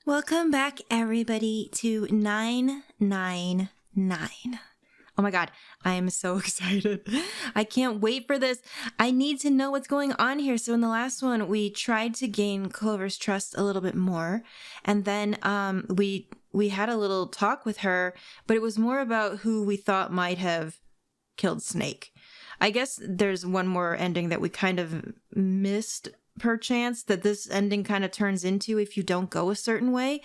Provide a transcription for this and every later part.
Welcome back, everybody, to 999. Oh my god, I am so excited. I can't wait for this. I need to know what's going on here. So in the last one, we tried to gain Clover's trust a little bit more. And then we had a little talk with her, but it was more about who we thought might have killed Snake. I guess there's one more ending that we kind of missed, perchance, that this ending kind of turns into if you don't go a certain way.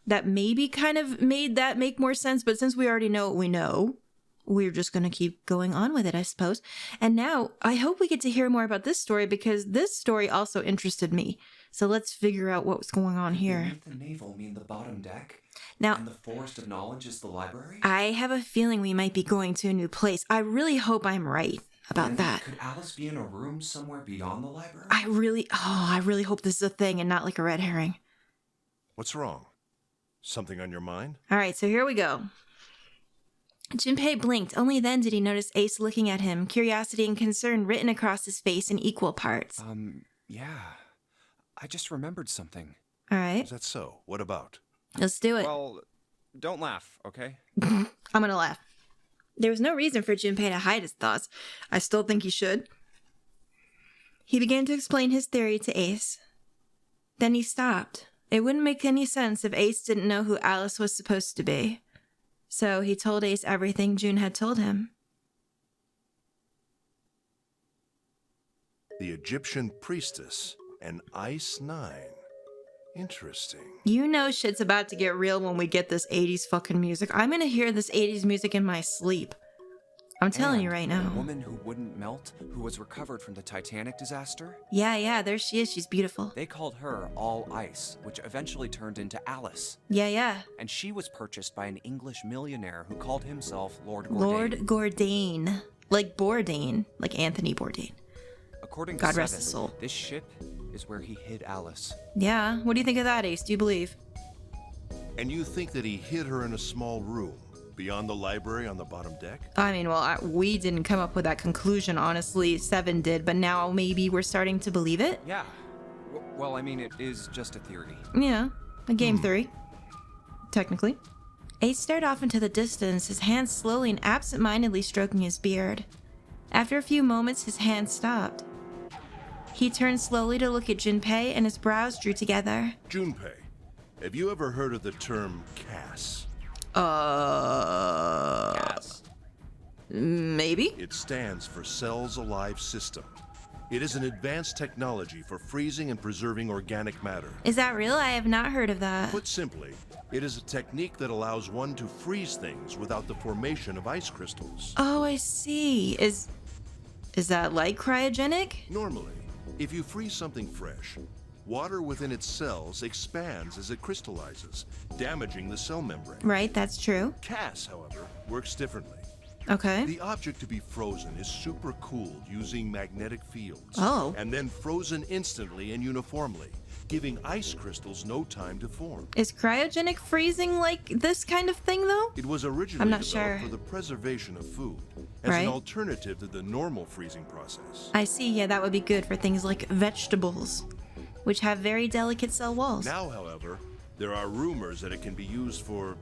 That maybe kind of made that make more sense, but since we already know what we know, we're just going to keep going on with it, I suppose. And now I hope we get to hear more about this story, because this story also interested me. So let's figure out what's going on here. Beneath the navel mean the bottom deck? Now, and the forest of knowledge is the library? I have a feeling we might be going to a new place. I really hope I'm right about that. Could Alice be in a room somewhere beyond the library? I really hope this is a thing and not like a red herring. What's wrong? Something on your mind? All right, so here we go. Junpei blinked. Only then did he notice Ace looking at him, curiosity and concern written across his face in equal parts. Yeah. I just remembered something. All right. Is that so? What about? Let's do it. Well, don't laugh, okay? I'm gonna laugh. There was no reason for Junpei to hide his thoughts. I still think he should. He began to explain his theory to Ace. Then he stopped. It wouldn't make any sense if Ace didn't know who Alice was supposed to be. So he told Ace everything June had told him. The Egyptian priestess, an Ice 9. Interesting. You know shit's about to get real when we get this 80s fucking music. I'm gonna hear this 80s music in my sleep. I'm telling you right now. The woman who wouldn't melt, who was recovered from the Titanic disaster? Yeah, there she is. She's beautiful. They called her All Ice, which eventually turned into Alice. Yeah. And she was purchased by an English millionaire who called himself Lord Bourdain. Lord Bourdain. Like Bourdain. Like Anthony Bourdain. According to God Seven, rest his soul. This ship is where he hid Alice. Yeah, what do you think of that, Ace? Do you believe? And you think that he hid her in a small room, beyond the library on the bottom deck? I mean, well, we didn't come up with that conclusion, honestly. Seven did, but now maybe we're starting to believe it? Yeah. Well, I mean, it is just a theory. Yeah, a game theory. Technically. Ace stared off into the distance, his hands slowly and absent-mindedly stroking his beard. After a few moments, his hand stopped. He turned slowly to look at Junpei, and his brows drew together. Junpei, have you ever heard of the term CAS? Yes. Maybe? It stands for Cells Alive System. It is an advanced technology for freezing and preserving organic matter. Is that real? I have not heard of that. Put simply, it is a technique that allows one to freeze things without the formation of ice crystals. Oh, I see. Is that like cryogenic? Normally, if you freeze something fresh, water within its cells expands as it crystallizes, damaging the cell membrane. Right, that's true. CAS, however, works differently. Okay. The object to be frozen is supercooled using magnetic fields. Oh. And then frozen instantly and uniformly, giving ice crystals no time to form. Is cryogenic freezing like this kind of thing, though? It was originally I'm not developed sure. for the preservation of food, as Right. an alternative to the normal freezing process. I see, yeah, that would be good for things like vegetables, which have very delicate cell walls. Now, however, there are rumors that it can be used for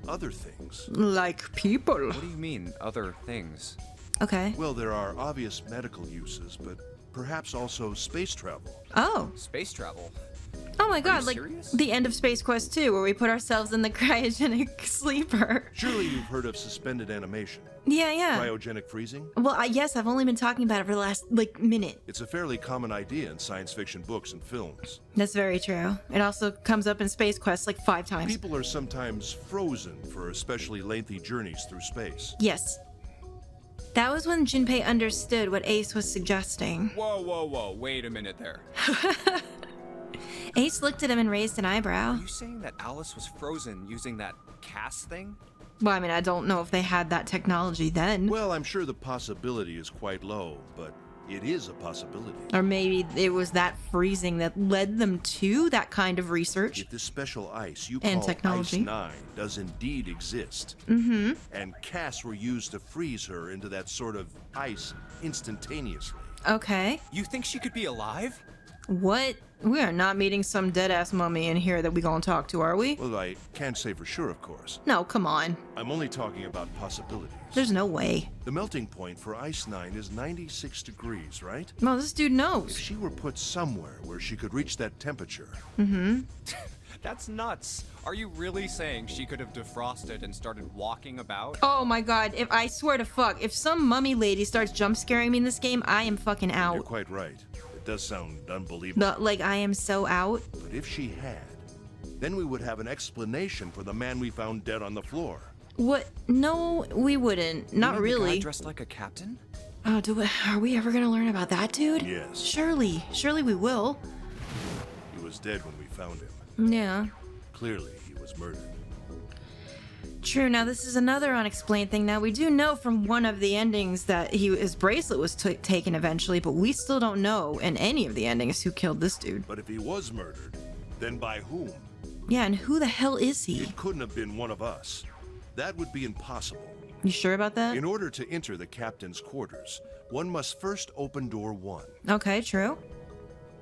other things. Like people. What do you mean, other things? Okay. Well, there are obvious medical uses, but perhaps also space travel. Oh. Space travel? Oh my god, you like serious? the end of Space Quest 2, where we put ourselves in the cryogenic sleeper. Surely you've heard of suspended animation, Yeah. cryogenic freezing? Well, yes, I've only been talking about it for the last, minute. It's a fairly common idea in science fiction books and films. That's very true. It also comes up in Space Quest like 5 times. People are sometimes frozen for especially lengthy journeys through space. Yes. That was when Junpei understood what Ace was suggesting. Whoa, wait a minute there. Ace looked at him and raised an eyebrow. Are you saying that Alice was frozen using that CAS thing? Well, I mean, I don't know if they had that technology then. Well, I'm sure the possibility is quite low, but it is a possibility. Or maybe it was that freezing that led them to that kind of research. If this special ice you And call technology. Ice 9 does indeed exist, and casts were used to freeze her into that sort of ice instantaneously. Okay. You think she could be alive? What We are not meeting some dead-ass mummy in here that we gonna talk to, are we? Well, I can't say for sure, of course. No, come on. I'm only talking about possibilities. There's no way. The melting point for Ice 9 is 96 degrees, right? Well, this dude If knows. she were put somewhere where she could reach that temperature, That's nuts. Are you really saying she could have defrosted and started walking about? Oh my god, if I swear to fuck, if some mummy lady starts jump scaring me in this game, I am fucking you're out. quite right. It does sound unbelievable. No, like, I am so out. But if she had, then we would have an explanation for the man we found dead on the floor. What? No, we wouldn't. Not You mean the guy really. dressed like a captain? Oh, are we ever gonna learn about that dude? Yes. Surely we will. He was dead when we found him. Yeah. Clearly, he was murdered. True. Now this is another unexplained thing. Now we do know from one of the endings that his bracelet was taken eventually, but we still don't know in any of the endings who killed this dude. But if he was murdered, then by whom? Yeah, and who the hell is he? It couldn't have been one of us. That would be impossible. You sure about that? In order to enter the captain's quarters, one must first open door 1. Okay, true.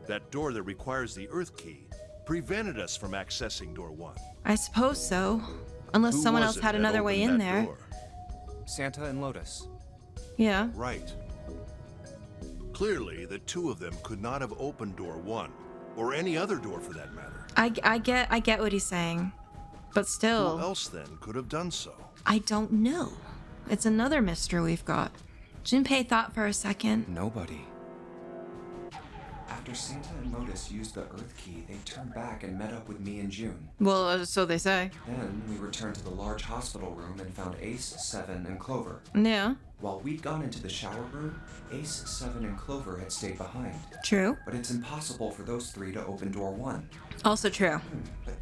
That door that requires the Earth key prevented us from accessing door 1. I suppose so. Unless Who someone was else it had that another way opened in that there. door? Santa and Lotus. Yeah. Right. Clearly, the two of them could not have opened door 1, or any other door for that matter. I get what he's saying. But Who still, else then could have done so? I don't know. It's another mystery we've got. Junpei thought for a second. Nobody. After Santa and Lotus used the Earth Key, they turned back and met up with me and June. Well, so they say. Then we returned to the large hospital room and found Ace, Seven, and Clover. Yeah, While we'd gone into the shower room, Ace, Seven, and Clover had stayed behind. true. But it's impossible for those three to open door 1. Also true. But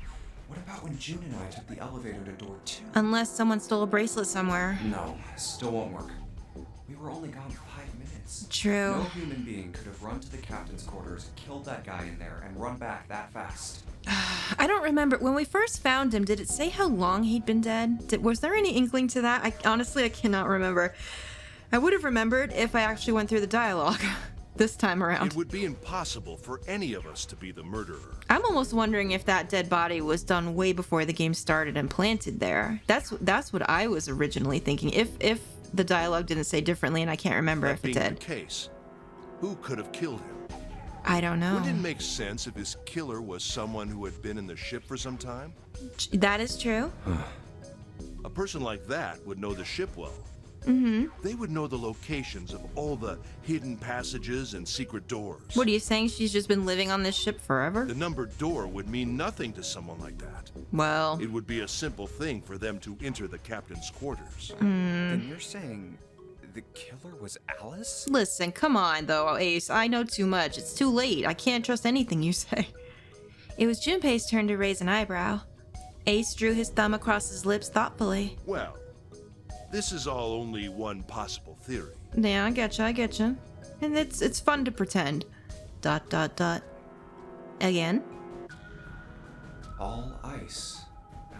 what about when June and I took the elevator to door 2? Unless someone stole a bracelet somewhere. No, still won't work. We were only gone 5 minutes. True. No human being could have run to the captain's quarters, killed that guy in there, and run back that fast. I don't remember. When we first found him, did it say how long he'd been dead? Was there any inkling to that? I cannot remember. I would have remembered if I actually went through the dialogue this time around. It would be impossible for any of us to be the murderer. I'm almost wondering if that dead body was done way before the game started and planted there. That's what I was originally thinking. If the dialogue didn't say differently, and I can't remember That if it being did. the case, who could have killed him? I don't know. Wouldn't it make sense if his killer was someone who had been in the ship for some time? That is true. A person like that would know the ship well. They would know the locations of all the hidden passages and secret doors. What are you saying? She's just been living on this ship forever? The numbered door would mean nothing to someone like that. Well, It would be a simple thing for them to enter the captain's quarters. Then you're saying the killer was Alice? listen, come on though, Ace. I know too much. It's too late. I can't trust anything you say. It was Junpei's turn to raise an eyebrow. Ace drew his thumb across his lips thoughtfully. Well, this is all only one possible theory. Yeah, I getcha. And it's fun to pretend. ... Again? All ice.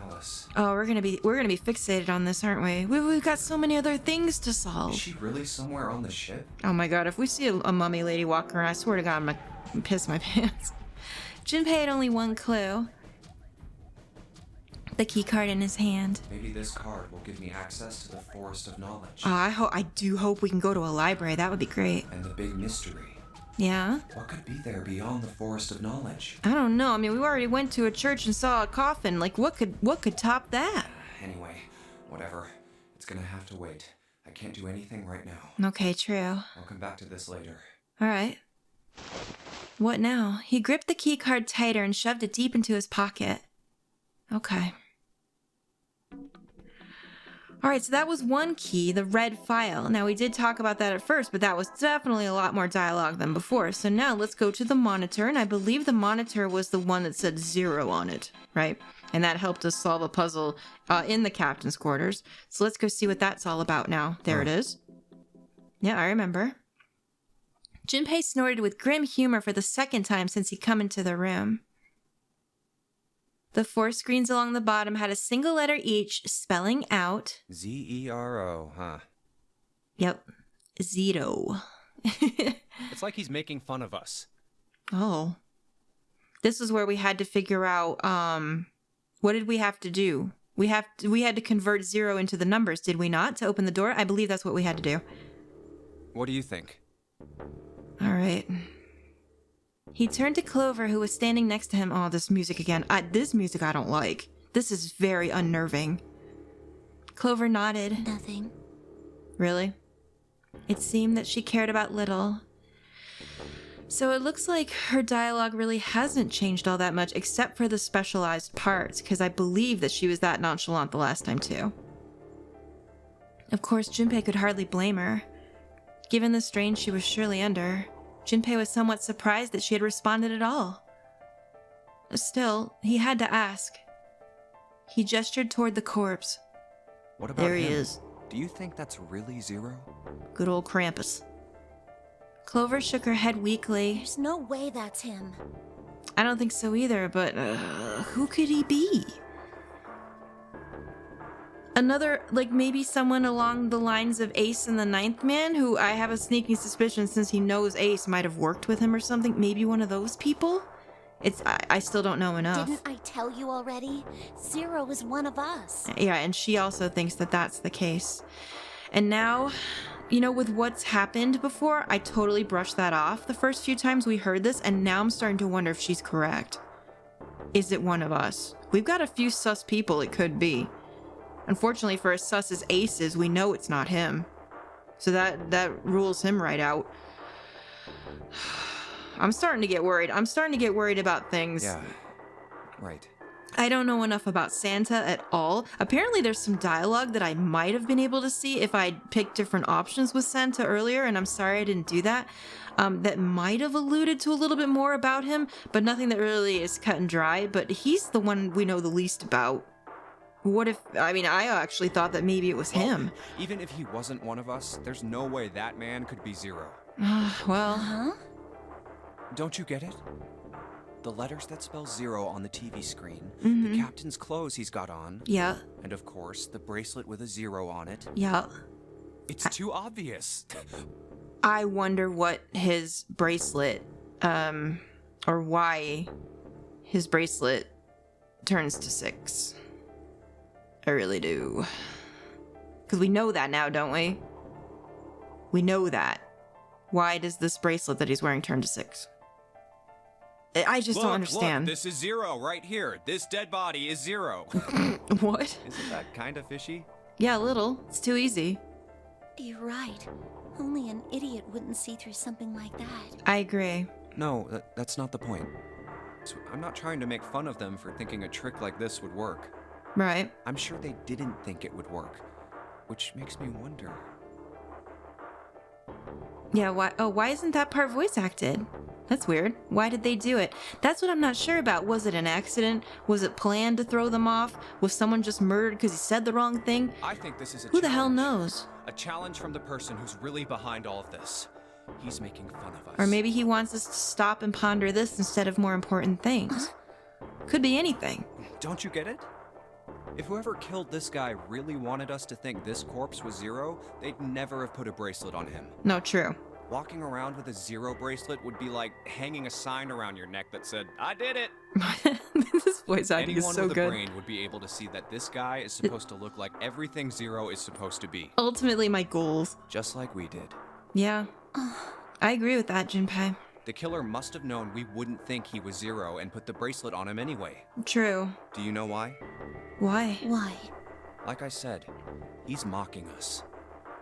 Alice. Oh, we're gonna be fixated on this, aren't we? We've got so many other things to Is solve. she really somewhere on the ship? Oh my god, if we see a mummy lady walking around, I swear to god, I'm gonna piss my pants. Junpei had only one clue. The key card in his hand. Maybe this card will give me access to the Forest of Knowledge. Oh, I do hope we can go to a library. That would be great. And the big mystery. Yeah? What could be there beyond the Forest of Knowledge? I don't know. I mean, we already went to a church and saw a coffin. Like, what could top that? Anyway, whatever. It's gonna have to wait. I can't do anything right now. Okay, true. I'll come back to this later. All right. What now? He gripped the key card tighter and shoved it deep into his pocket. Okay. All right, so that was one key, the red file. Now, we did talk about that at first, but that was definitely a lot more dialogue than before. So now let's go to the monitor, and I believe the monitor was the one that said 0 on it, right? And that helped us solve a puzzle in the captain's quarters. So let's go see what that's all about now. There it is. Yeah, I remember. Junpei snorted with grim humor for the second time since he'd come into the room. The 4 screens along the bottom had a single letter each, spelling out... Z-E-R-O, huh? Yep. Zito. It's like he's making fun of us. Oh. This is where we had to figure out, what did we have to do? We had to convert 0 into the numbers, did we not, to open the door? I believe that's what we had to do. What do you think? All right. He turned to Clover, who was standing next to him. Oh, this music again. This music I don't like. This is very unnerving. Clover nodded. Nothing. Really? It seemed that she cared about little. So it looks like her dialogue really hasn't changed all that much, except for the specialized parts, because I believe that she was that nonchalant the last time too. Of course, Junpei could hardly blame her. Given the strain she was surely under, Junpei was somewhat surprised that she had responded at all. Still, he had to ask. He gestured toward the corpse. What about There he him? is. Do you think that's really Zero? Good old Krampus. Clover shook her head weakly. There's no way that's him. I don't think so either, but who could he be? Another, like maybe someone along the lines of Ace and the Ninth Man, who I have a sneaking suspicion since he knows Ace might have worked with him or something. Maybe one of those people? I still don't know enough. Didn't I tell you already? Zero is one of us. Yeah, and she also thinks that that's the case. And now, you know, with what's happened before, I totally brushed that off the first few times we heard this, and now I'm starting to wonder if she's correct. Is it one of us? We've got a few sus people it could be. Unfortunately for as sus as Ace is, we know it's not him. So that rules him right out. I'm starting to get worried. I'm starting to get worried about things. Yeah, right. I don't know enough about Santa at all. Apparently there's some dialogue that I might have been able to see if I'd picked different options with Santa earlier, and I'm sorry I didn't do that. That might have alluded to a little bit more about him, but nothing that really is cut and dry. But he's the one we know the least about. What if, I mean, I actually thought that maybe it was him. Even if he wasn't one of us, there's no way that man could be Zero. Well, Huh? Don't you get it? The letters that spell Zero on the TV screen, Mm-hmm. the captain's clothes he's got on, yeah, and of course, the bracelet with a 0 on it. yeah. It's too obvious. I wonder what his bracelet, or why his bracelet turns to 6. I really do. Because we know that now, don't we? We know that. Why does this bracelet that he's wearing turn to 6? I just don't understand. Look, this is Zero right here. This dead body is Zero. What? Isn't that kind of fishy? Yeah, a little. It's too easy. You're right. Only an idiot wouldn't see through something like that. I agree. No, that's not the point. I'm not trying to make fun of them for thinking a trick like this would work. Right. I'm sure they didn't think it would work, which makes me wonder. Yeah, why isn't that part voice acted? That's weird. Why did they do it? That's what I'm not sure about. Was it an accident? Was it planned to throw them off? Was someone just murdered because he said the wrong thing? I think this is a Who the hell challenge. knows? A challenge from the person who's really behind all of this. He's making fun of us. Or maybe he wants us to stop and ponder this instead of more important things. Could be anything. Don't you get it? If whoever killed this guy really wanted us to think this corpse was Zero, they'd never have put a bracelet on him. No, true. Walking around with a 0 bracelet would be like hanging a sign around your neck that said, "I did it!" This voice acting is Anyone so with a good. brain would be able to see that this guy is supposed to look like everything Zero is supposed to be. Ultimately, my goals. Just like we did. Yeah. I agree with that, Junpei. The killer must have known we wouldn't think he was Zero and put the bracelet on him anyway. True. Do you know why? Why? Why? Like I said, he's mocking us.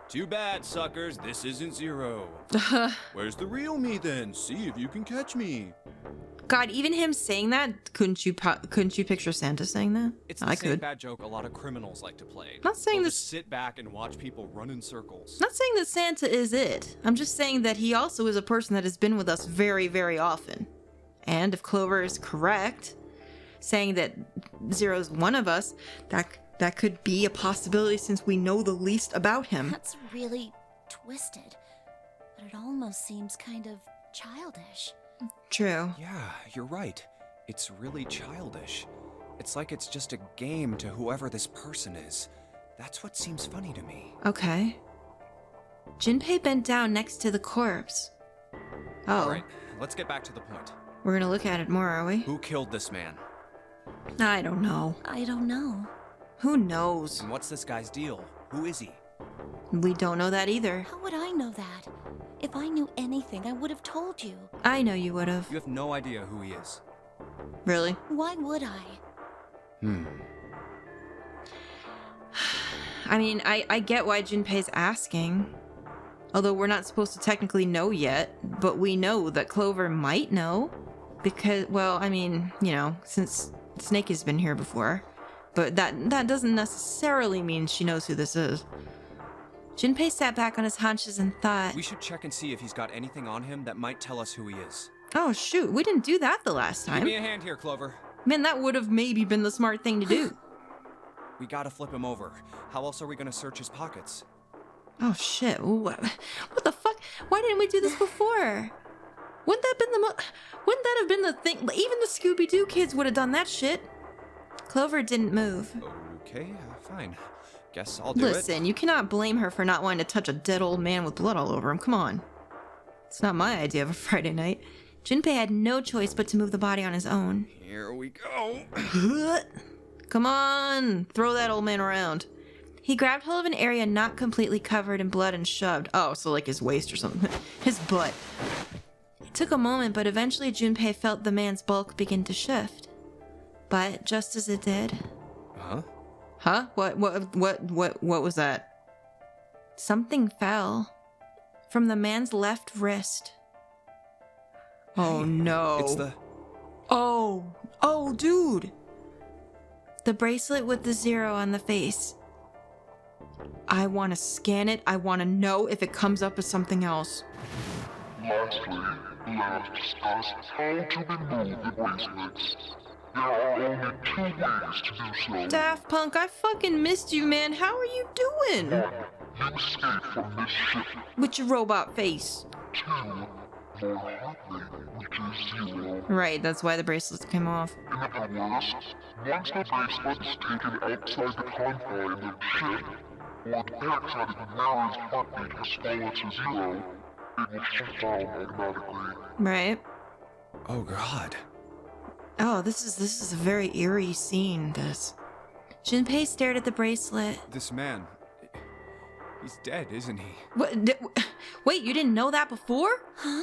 Too bad, suckers. This isn't Zero. Where's the real me then? See if you can catch me. God, even him saying that, couldn't you picture Santa saying that? It's the I same could. bad joke a lot of criminals like to play. Not saying They'll this- just sit back and watch people run in circles. Not saying that Santa is it. I'm just saying that he also is a person that has been with us very, very often. And if Clover is correct, saying that Zero's one of us, that could be a possibility since we know the least about him. That's really twisted. But it almost seems kind of childish. True. Yeah, you're right. It's really childish. It's like it's just a game to whoever this person is. That's what seems funny to me. Okay. Junpei bent down next to the corpse. Oh. All right, let's get back to the point. We're gonna look at it more, are we? Who killed this man? I don't know. I don't know. Who knows? And what's this guy's deal? Who is he? We don't know that either. How would I know that? If I knew anything, I would have told you. I know you would have. You have no idea who he is. Really? Why would I? I mean, I get why Junpei's asking. Although we're not supposed to technically know yet, but we know that Clover might know. Because, well, I mean, you know, since Snake has been here before. But that doesn't necessarily mean she knows who this is. Junpei sat back on his haunches and thought, We should check and see if he's got anything on him that might tell us who he is. oh shoot, we didn't do that the last Give time. me a hand here, Clover. Man, that would have maybe been the smart thing to do. We gotta flip him over. How else are we gonna search his pockets? Oh shit, what the fuck? Why didn't we do this before? Wouldn't that have been the thing? Even the Scooby-Doo kids would have done that shit. Clover didn't move. Okay, fine. Guess I'll do Listen, you cannot blame her for not wanting to touch a dead old man with blood all over him. Come on. It's not my idea of a Friday night. Junpei had no choice but to move the body on his own. it. Here we go. Come on, throw that old man around. He grabbed hold of an area not completely covered in blood and shoved. Oh, so like his waist or something. His butt. It took a moment, but eventually Junpei felt the man's bulk begin to shift. But just as it did... Huh? Huh? What was that? Something fell from the man's left wrist. Oh no. It's the... Oh, dude. The bracelet with the 0 on the face. I want to scan it. I want to know if it comes up as something else. Lastly, let us discuss how to remove the bracelets. There are only 2 ways to do so. Daft Punk, I fucking missed you, man. How are you doing? 1. You escape from this ship. With your robot face. 2. Your heart rate reaches 0. Right, that's why the bracelets came off. In other words, once the bracelet is taken outside the confine of the ship, or the backside of the mirror's heartbeat has fallen to 0, it will shut down automatically. Right. Oh, God. Oh, this is a very eerie scene, this. Junpei stared at the bracelet. This man... He's dead, isn't he? Wait, you didn't know that before? Huh?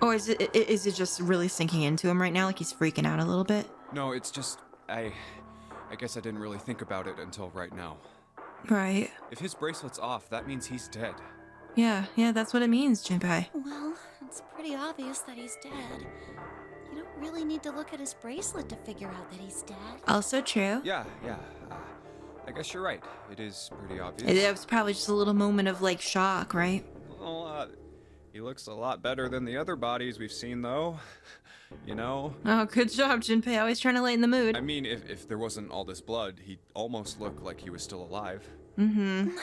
Or is it just really sinking into him right now, like he's freaking out a little bit? No, it's just... I guess I didn't really think about it until right now. Right. If his bracelet's off, that means he's dead. Yeah, that's what it means, Junpei. Well, it's pretty obvious that he's dead. You don't really need to look at his bracelet to figure out that he's dead. Also true. Yeah. I guess you're right. It is pretty obvious. It was probably just a little moment of, like, shock, right? Well, he looks a lot better than the other bodies we've seen, though. You know? Oh, good job, Junpei. Always trying to lighten the mood. I mean, if there wasn't all this blood, he'd almost look like he was still alive. Mm-hmm.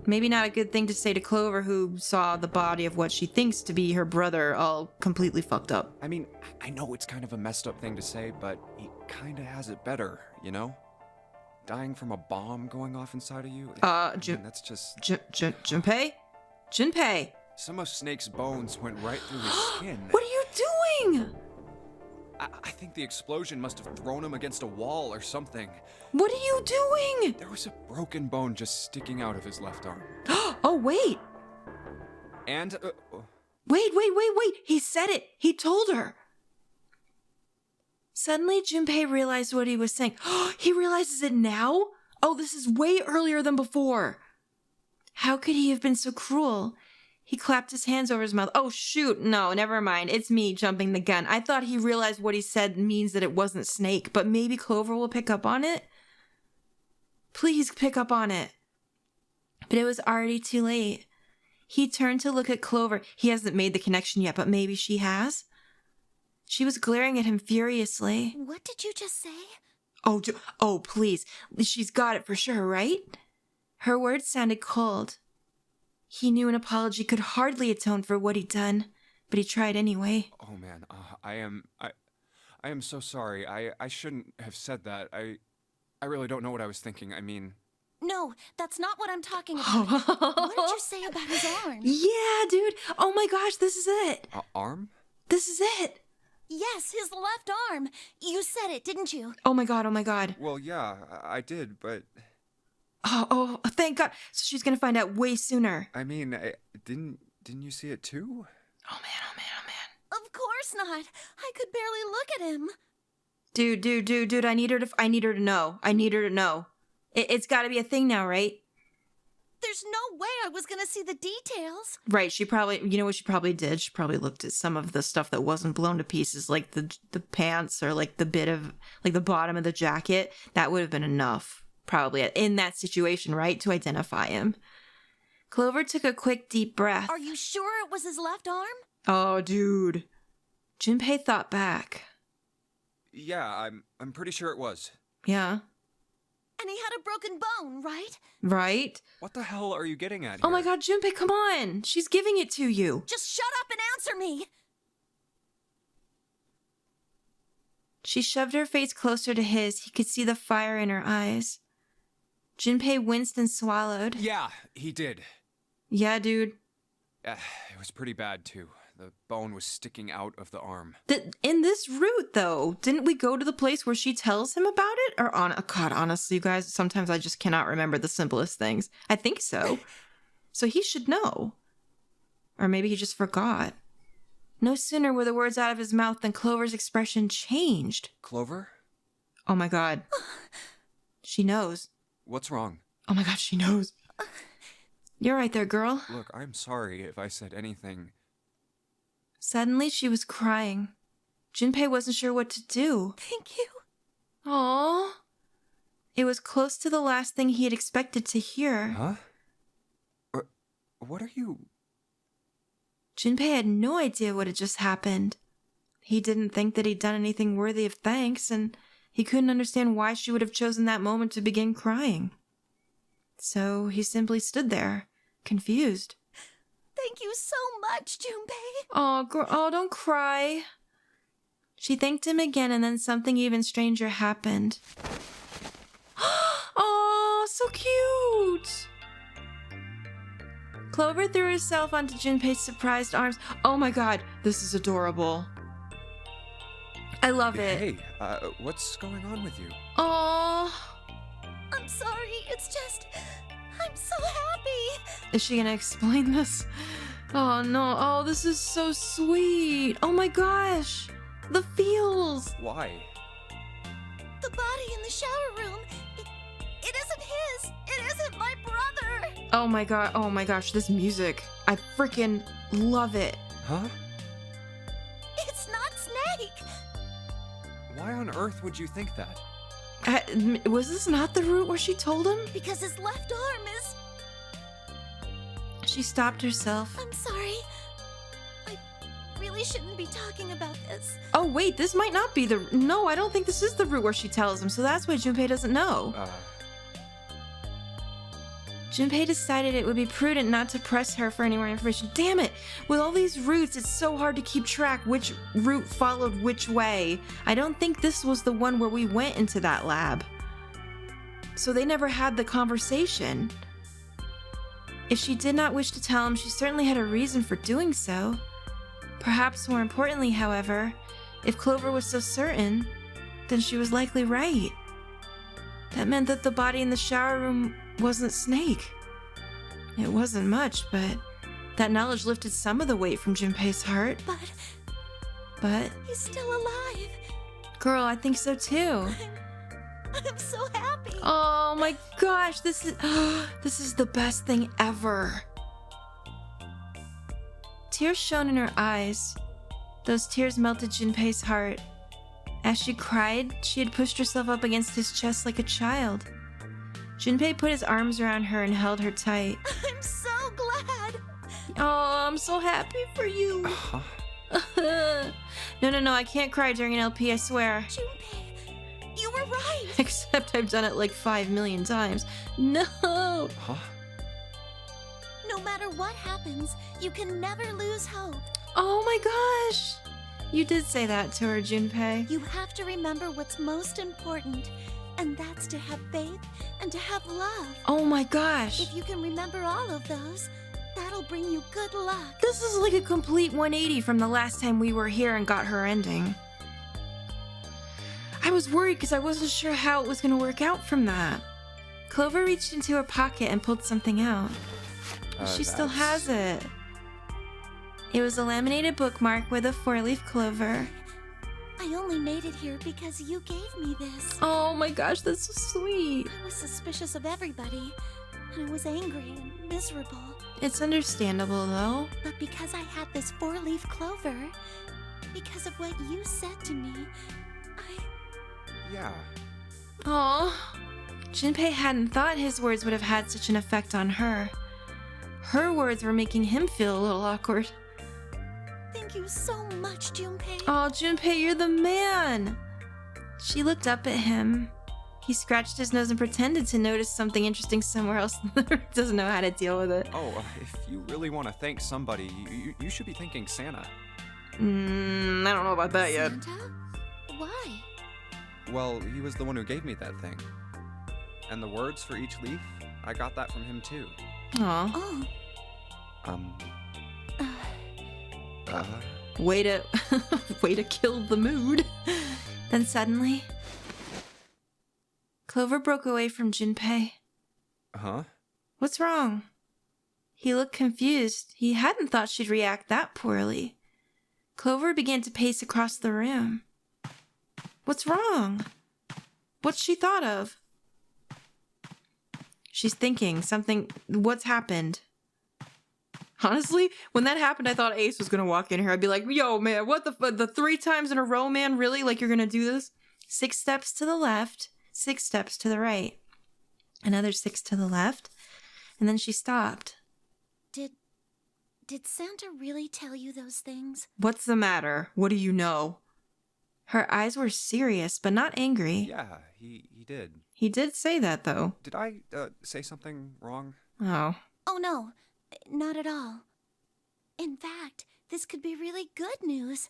Maybe not a good thing to say to Clover, who saw the body of what she thinks to be her brother all completely fucked up. I mean, I know it's kind of a messed up thing to say, but he kind of has it better, you know? Dying from a bomb going off inside of you? That's just... Junpei? Junpei! Some of Snake's bones went right through his skin. What are you doing? I think the explosion must have thrown him against a wall or something. What are you doing? There was a broken bone just sticking out of his left arm. Oh, wait. And... Wait. He said it. He told her. Suddenly, Junpei realized what he was saying. He realizes it now? Oh, this is way earlier than before. How could he have been so cruel? He clapped his hands over his mouth. Oh, shoot. No, never mind. It's me jumping the gun. I thought he realized what he said means that it wasn't Snake, but maybe Clover will pick up on it? Please pick up on it. But it was already too late. He turned to look at Clover. He hasn't made the connection yet, but maybe she has? She was glaring at him furiously. What did you just say? Oh, please. She's got it for sure, right? Her words sounded cold. He knew an apology could hardly atone for what he'd done, but he tried anyway. Oh man, I am so sorry. I shouldn't have said that. I really don't know what I was thinking. I mean... No, that's not what I'm talking about. What did you say about his arm? Yeah, dude. Oh my gosh, this is it. Arm? This is it. Yes, his left arm. You said it, didn't you? Oh my god, oh my god. Well, yeah, I did, but Oh, thank god. So she's gonna find out way sooner. I mean, didn't you see it too? Oh man, oh man, oh man. Of course not. I could barely look at him. Dude, I need her to know. I need her to know. It's gotta be a thing now, right? There's no way I was gonna see the details. Right, she probably, you know what she probably did? She probably looked at some of the stuff that wasn't blown to pieces, like the pants or like the bit of, like the bottom of the jacket. That would have been enough, probably, in that situation, right? To identify him. Clover took a quick, deep breath. Are you sure it was his left arm? Oh, dude. Junpei thought back. Yeah, I'm pretty sure it was. Yeah. And he had a broken bone, right? Right? What the hell are you getting at here? Oh my god, Junpei, come on! She's giving it to you! Just shut up and answer me! She shoved her face closer to his. He could see the fire in her eyes. Junpei winced and swallowed. Yeah, he did. Yeah, dude. It was pretty bad, too. The bone was sticking out of the arm. In this route, though, didn't we go to the place where she tells him about it? Or God, honestly, you guys, sometimes I just cannot remember the simplest things. I think so. So he should know. Or maybe he just forgot. No sooner were the words out of his mouth than Clover's expression changed. Clover? Oh my god. She knows. What's wrong? Oh my god, she knows. You're right there, girl. Look, I'm sorry if I said anything. Suddenly, she was crying. Junpei wasn't sure what to do. Thank you. Aww. It was close to the last thing he had expected to hear. Huh? What are you... Junpei had no idea what had just happened. He didn't think that he'd done anything worthy of thanks, and he couldn't understand why she would have chosen that moment to begin crying. So he simply stood there, confused. Thank you so much, Junpei. Oh, girl, oh, don't cry. She thanked him again, and then something even stranger happened. Oh, so cute! Clover threw herself onto Junpei's surprised arms. Oh my god, this is adorable. I love it. Hey, what's going on with you? Oh, I'm sorry, it's just... I'm so happy. is she gonna explain this? Oh no, oh, this is so sweet. Oh my gosh, the feels. Why? The body in the shower room, it isn't his. It isn't my brother. Oh my gosh, this music. I freaking love it. Huh? It's not Snake. Why on earth would you think that? Was this not the route where she told him? Because his left arm is... She stopped herself. I'm sorry. I really shouldn't be talking about this. Oh wait, this might not be the... No, I don't think this is the route where she tells him, so that's why Junpei doesn't know. Junpei decided it would be prudent not to press her for any more information. Damn it! With all these routes, it's so hard to keep track which route followed which way. I don't think this was the one where we went into that lab. So they never had the conversation. If she did not wish to tell him, she certainly had a reason for doing so. Perhaps more importantly, however, if Clover was so certain, then she was likely right. That meant that the body in the shower room wasn't Snake. It wasn't much, but that knowledge lifted some of the weight from Junpei's heart. But He's still alive. girl, I think so too. I'm so happy. Oh my gosh, this is the best thing ever. Tears shone in her eyes. Those tears melted Junpei's heart. As she cried, she had pushed herself up against his chest like a child. Junpei put his arms around her and held her tight. I'm so glad. Oh, I'm so happy for you. No, I can't cry during an LP, I swear. Junpei, you were right. Except I've done it like 5 million times. No! Huh? No matter what happens, you can never lose hope. Oh my gosh! You did say that to her, Junpei. You have to remember what's most important, and that's to have faith and to have love. Oh my gosh! If you can remember all of those, That'll bring you good luck. This is like a complete 180 from the last time we were here and got her ending. I was worried because I wasn't sure how it was going to work out from that. Clover reached into her pocket and pulled something out. She still has it. It was a laminated bookmark with a four-leaf clover. I only made it here because you gave me this. Oh my gosh, that's so sweet. I was suspicious of everybody, and I was angry and miserable. It's understandable though. But because I had this four-leaf clover, because of what you said to me, Yeah. Aw. Junpei hadn't thought his words would have had such an effect on her. Her words were making him feel a little awkward. Thank you so much, Junpei. Oh, Junpei, you're the man! She looked up at him. He scratched his nose and pretended to notice something interesting somewhere else. Doesn't know how to deal with it. Oh, if you really want to thank somebody, you should be thanking Santa. I don't know about that yet. Santa? Why? Well, he was the one who gave me that thing. And the words for each leaf, I got that from him too. Aw. Oh, Way to way to kill the mood. Then suddenly, Clover broke away from Junpei. Huh? What's wrong? He looked confused. He hadn't thought she'd react that poorly. Clover began to pace across the room. What's wrong? What's she thought of? She's thinking something. What's happened? Honestly, when that happened, I thought Ace was gonna walk in here. I'd be like, yo, man, what the 3 times in a row, man? Really? Like, you're gonna do this? 6 steps to the left, 6 steps to the right. Another 6 to the left. And then she stopped. Did Santa really tell you those things? What's the matter? What do you know? Her eyes were serious, but not angry. Yeah, he did. He did say that, though. Did I say something wrong? Oh. Oh, no. Not at all. In fact, this could be really good news.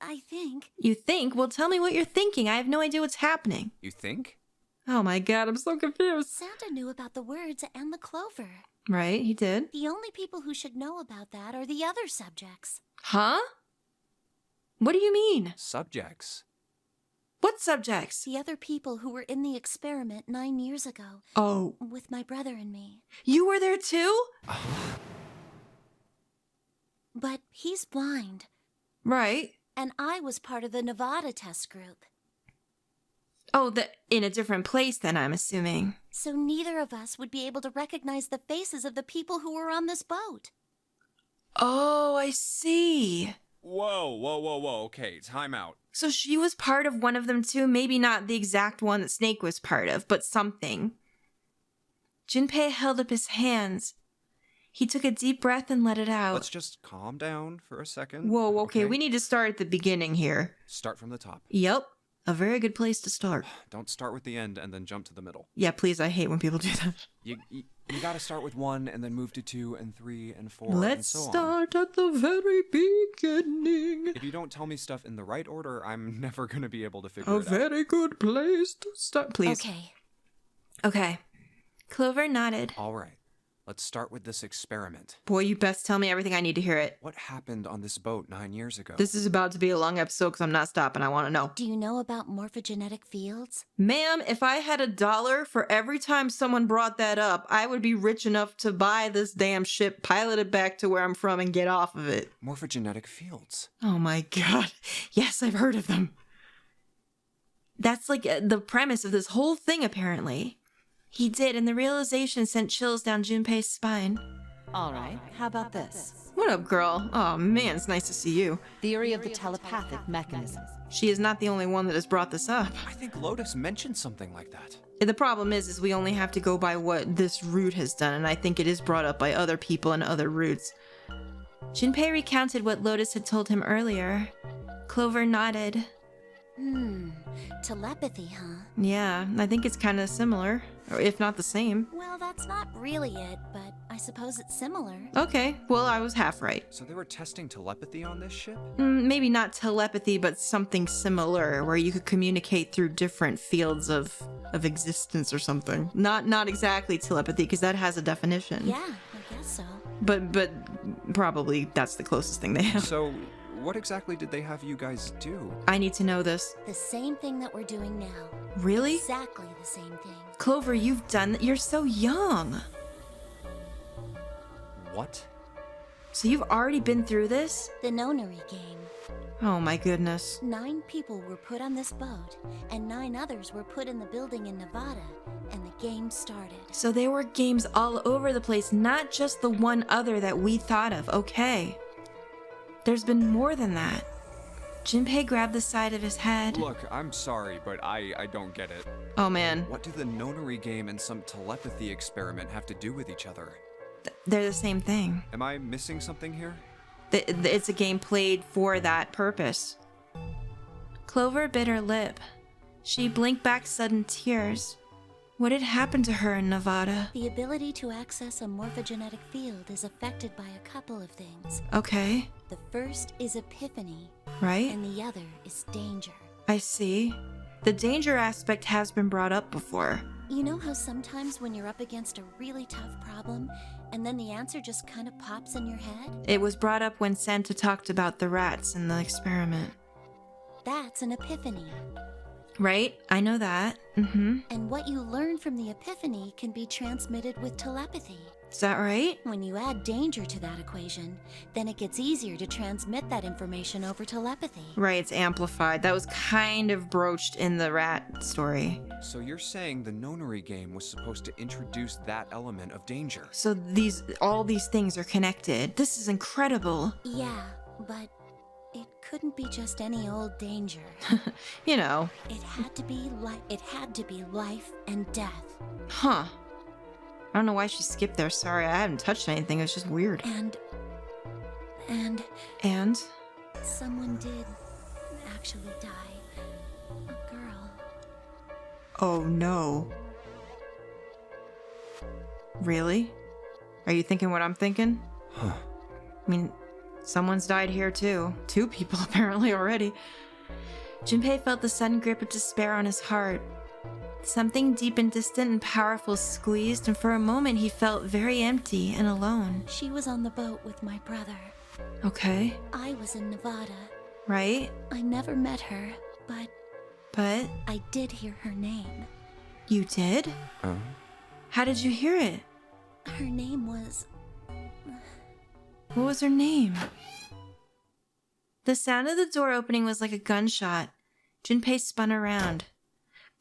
I think. You think? Well, tell me what you're thinking. I have no idea what's happening. You think? Oh my god, I'm so confused. Santa knew about the words and the clover. Right, he did. The only people who should know about that are the other subjects. Huh? What do you mean? Subjects. What subjects? The other people who were in the experiment 9 years ago. Oh, With my brother and me. you were there too? But he's blind. Right. And I was part of the Nevada test group. Oh, in a different place then, I'm assuming. So neither of us would be able to recognize the faces of the people who were on this boat. Oh, I see. Whoa. Okay, time out. So she was part of one of them too? Maybe not the exact one that Snake was part of, but something. Junpei held up his hands. He took a deep breath and let it out. Let's just calm down for a second. Whoa, okay, we need to start at the beginning here. Start from the top. Yep, a very good place to start. Don't start with the end and then jump to the middle. Yeah, please, I hate when people do that. You gotta start with 1 and then move to 2 and 3 and 4 Let's and so on. start at the very beginning. If you don't tell me stuff in the right order, I'm never gonna be able to figure A it out. very good place to start. Please. Okay. Clover nodded. All right. Let's start with this experiment. Boy, you best tell me everything. I need to hear it. What happened on this boat 9 years ago? This is about to be a long episode because I'm not stopping. I want to know. Do you know about morphogenetic fields? Ma'am, if I had $1 for every time someone brought that up, I would be rich enough to buy this damn ship, pilot it back to where I'm from, and get off of it. Morphogenetic fields. Oh my god. Yes, I've heard of them. That's like the premise of this whole thing, apparently. He did, and the realization sent chills down Junpei's spine. All right, how about this? What up, girl? Oh man, it's nice to see you. Theory of the telepathic mechanism. She is not the only one that has brought this up. I think Lotus mentioned something like that. The problem is we only have to go by what this root has done, and I think it is brought up by other people and other roots. Junpei recounted what Lotus had told him earlier. Clover nodded. Telepathy, huh? Yeah, I think it's kind of similar, or if not the same. Well, that's not really it, but I suppose it's similar. Okay, well, I was half right. So they were testing telepathy on this ship? Maybe not telepathy, but something similar, where you could communicate through different fields of existence or something. Not exactly telepathy, because that has a definition. Yeah, I guess so. But probably that's the closest thing they have. So, what exactly did they have you guys do? I need to know this. The same thing that we're doing now. Really? Exactly the same thing. Clover, you've done that. You're so young. What? So you've already been through this? The nonary game. Oh my goodness. 9 people were put on this boat, and 9 others were put in the building in Nevada, and the game started. So there were games all over the place, not just the one other that we thought of. Okay. There's been more than that. Junpei grabbed the side of his head. Look, I'm sorry, but I don't get it. Oh man. What do the nonary game and some telepathy experiment have to do with each other? They're the same thing. Am I missing something here? It's a game played for that purpose. Clover bit her lip. She blinked back sudden tears. What had happened to her in Nevada? The ability to access a morphogenetic field is affected by a couple of things. Okay, The first is epiphany, right? and the other is danger. I see. The danger aspect has been brought up before. You know how sometimes when you're up against a really tough problem, and then the answer just kind of pops in your head? It was brought up when Santa talked about the rats in the experiment. That's an epiphany. Right? I know that. Mm-hmm. And what you learn from the epiphany can be transmitted with telepathy. Is that right? When you add danger to that equation, then it gets easier to transmit that information over telepathy. Right, it's amplified. That was kind of broached in the rat story. So you're saying the nonary game was supposed to introduce that element of danger? So all these things are connected. This is incredible. Yeah, but it couldn't be just any old danger. You know. It had to be life and death. Huh. I don't know why she skipped there. Sorry, I haven't touched anything. It's just weird. And And? someone did actually die. A girl. Oh no. Really? Are you thinking what I'm thinking? Huh. I mean, someone's died here too. 2 people apparently already. Junpei felt the sudden grip of despair on his heart. Something deep and distant and powerful squeezed, and for a moment he felt very empty and alone. She was on the boat with my brother. Okay, I was in Nevada. right? I never met her, but But I did hear her name. you did? Oh. How did you hear it? Her name was... What was her name? The sound of the door opening was like a gunshot. Junpei spun around.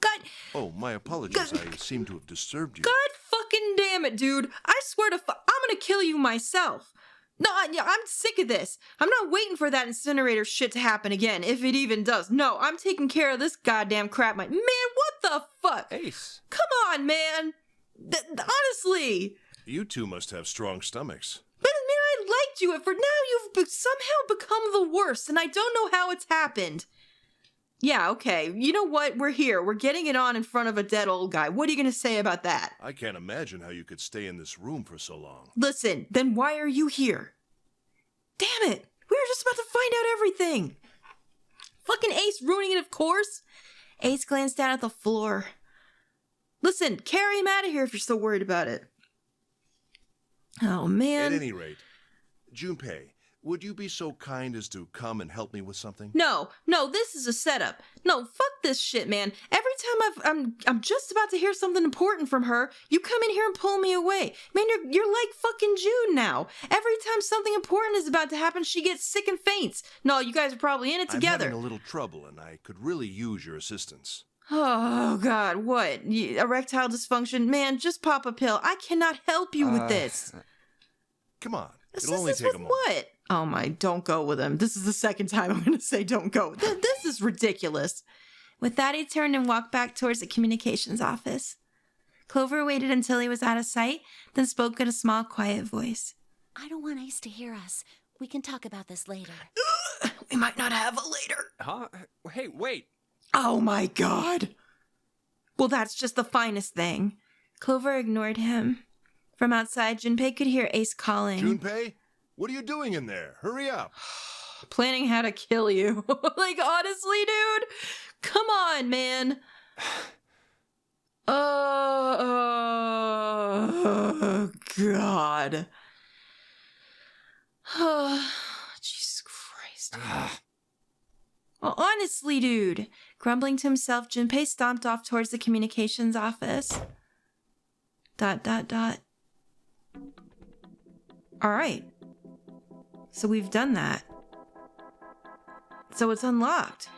God, Oh, my apologies. I seem to have disturbed you. God fucking damn it, dude. I swear to I'm gonna kill you myself. No, I'm sick of this. I'm not waiting for that incinerator shit to happen again, if it even does. No, I'm taking care of this goddamn crap. Man, what the fuck? Ace. Come on, man. Honestly. You two must have strong stomachs. But man, I liked you. For now, you've somehow become the worst, and I don't know how it's happened. Yeah, okay. You know what? We're here. We're getting it on in front of a dead old guy. What are you going to say about that? I can't imagine how you could stay in this room for so long. Listen, then why are you here? Damn it. We were just about to find out everything. Fucking Ace ruining it, of course. Ace glanced down at the floor. Listen, carry him out of here if you're so worried about it. Oh, man. At any rate, Junpei, would you be so kind as to come and help me with something? No, this is a setup. No, fuck this shit, man. Every time I'm just about to hear something important from her, you come in here and pull me away. Man, you're like fucking June now. Every time something important is about to happen, she gets sick and faints. No, you guys are probably in it together. I'm having a little trouble, and I could really use your assistance. Oh, God, what? Erectile dysfunction? Man, just pop a pill. I cannot help you with this. Come on. It'll Assistance only take with a moment. what? Oh my, don't go with him. This is the second time I'm going to say don't go. This is ridiculous. With that, he turned and walked back towards the communications office. Clover waited until he was out of sight, then spoke in a small, quiet voice. I don't want Ace to hear us. We can talk about this later. We might not have a later. Huh? Hey, wait. Oh my God. Well, that's just the finest thing. Clover ignored him. From outside, Junpei could hear Ace calling. Junpei, what are you doing in there? Hurry up. Planning how to kill you. Like, honestly, dude? Come on, man. Oh, God. Oh, Jesus Christ. Ah, Well, honestly, dude. Grumbling to himself, Junpei stomped off towards the communications office. ... Alright. So we've done that. So it's unlocked.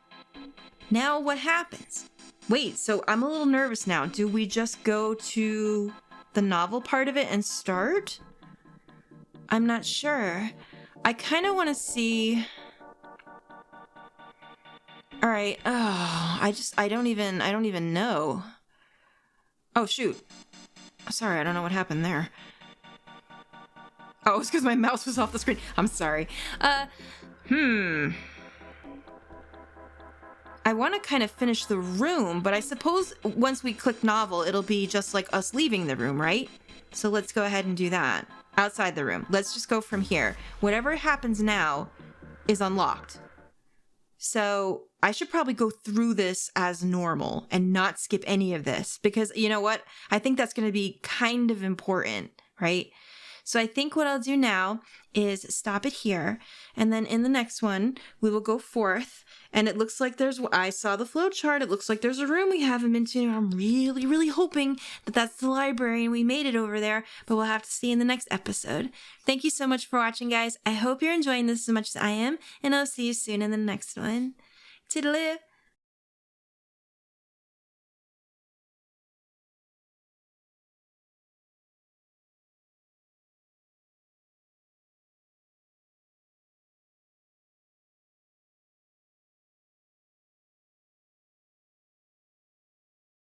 Now what happens? Wait, so I'm a little nervous now. Do we just go to the novel part of it and start? I'm not sure. I kind of want to see... Alright, I don't even know. Oh, shoot. Sorry, I don't know what happened there. Oh, it's because my mouse was off the screen. I'm sorry. I want to kind of finish the room, but I suppose once we click novel, it'll be just like us leaving the room, right? So let's go ahead and do that. Outside the room. Let's just go from here. Whatever happens now is unlocked. So I should probably go through this as normal and not skip any of this because you know what? I think that's going to be kind of important, right? So I think what I'll do now is stop it here. And then in the next one, we will go forth. And it looks like I saw the flow chart. It looks like there's a room we haven't been to. I'm really, really hoping that that's the library and we made it over there. But we'll have to see in the next episode. Thank you so much for watching, guys. I hope you're enjoying this as much as I am. And I'll see you soon in the next one. Toodaloo.